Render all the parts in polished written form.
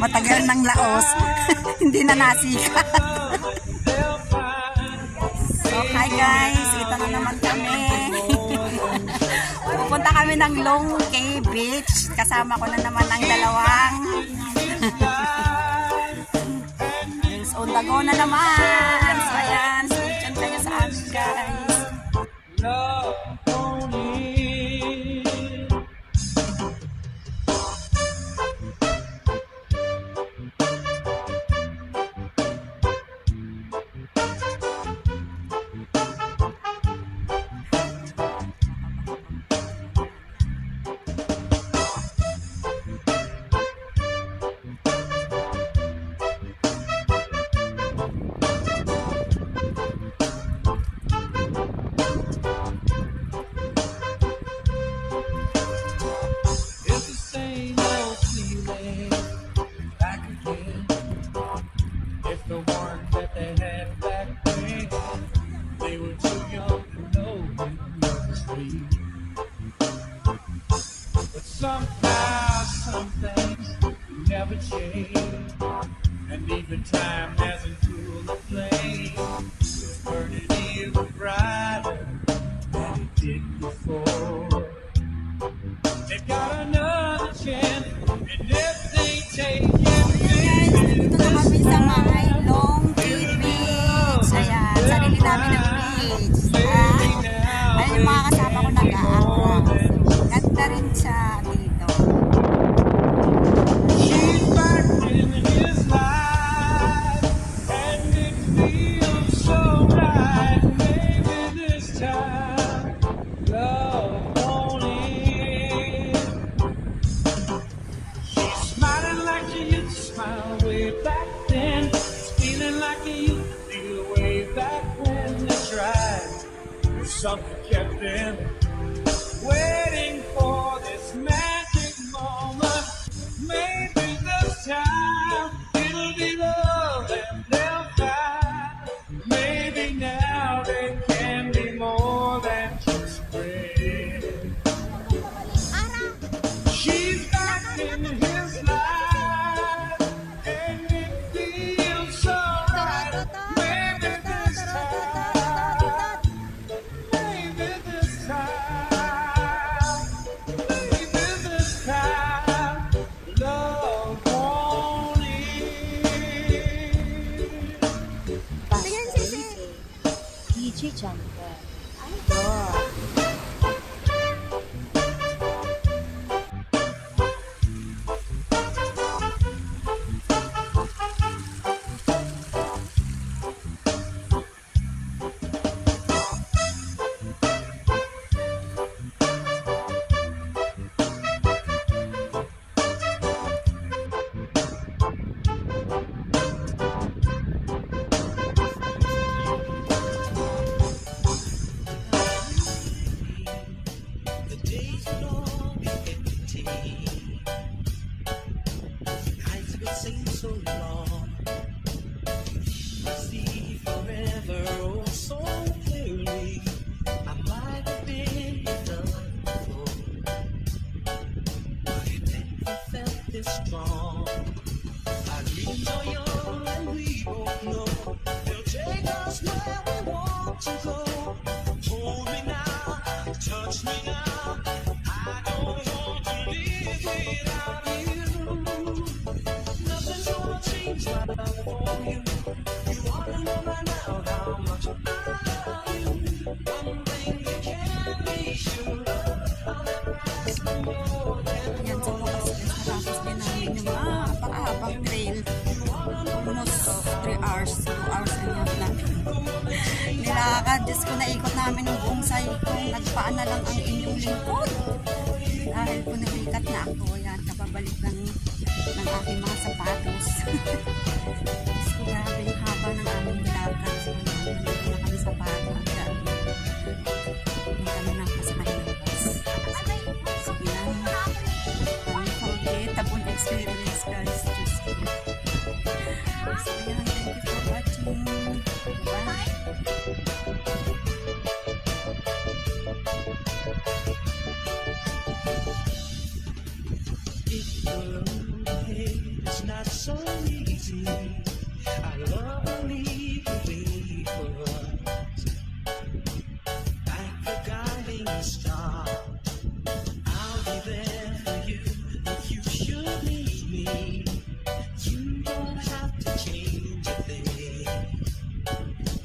Matagal ng laos. Hindi na nasikat. So, hi guys. Ito na naman kami. Pupunta kami ng Long Cay Beach. Kasama ko na naman ang dalawang. So, dago na naman. So, ayan. Stay tuned kayo sa amin guys. Somehow some things never change, and even time hasn't cooled the flame. It's burning even brighter than it did before. They've got another chance, and if they take it, Dito na kami sa may Long Cay Beach. Ayan, sarili namin ng beach. Ayun yung mga kasama ko nag-aaral. Ganda rin siya dito. she's back in his life, and it feels so right. Maybe this time love won't end. She's smiling like she used to smile way back then. It's feeling like he used to feel way back when they tried. There's something kept them waiting for this magic moment. Maybe this time it'll be love and they'll find. Maybe now they can be more than just friends. She's back in his life, and it feels so right. Maybe this time, maybe this time, maybe this time, love won't end. Tingnan sisi. DJ Jungle. The days will all be empty. Nights will seem so long. I see forever oh so clearly. I might have been done before, but it never felt this strong. Our dreams are young and we both know they'll take us where we want to go. Hold me now, touch me now. I don't want to live without you. Nothing's gonna change my love for you. You ought to know by now how much I love you. One thing you can't be sure of, I'll never ask for more than Ayan, so natapos din namin yung napakahabang trail. Almost 3 hours, 2 hours and a half na. Nilakad, Diyos ko, naikot namin ng buong saikong. Nagpaan na lang ang inyong lingkod. Dahil po nabikat na ako. Ayan, kapabalik ng aking mga sapatos. Diyos ko, grabe yung haba ng aming nilakad. So, So, yan. Thank you for watching. Bye. If it's not so easy, I love to leave the way for us. Like a guiding star, I'll be there for you if you should need me. You don't have to change a thing.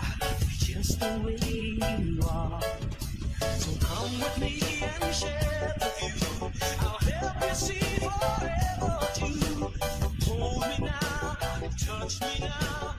I love you just the way you are. So come with me and share the view. I'll help you see forever too. Hold me now, touch me now.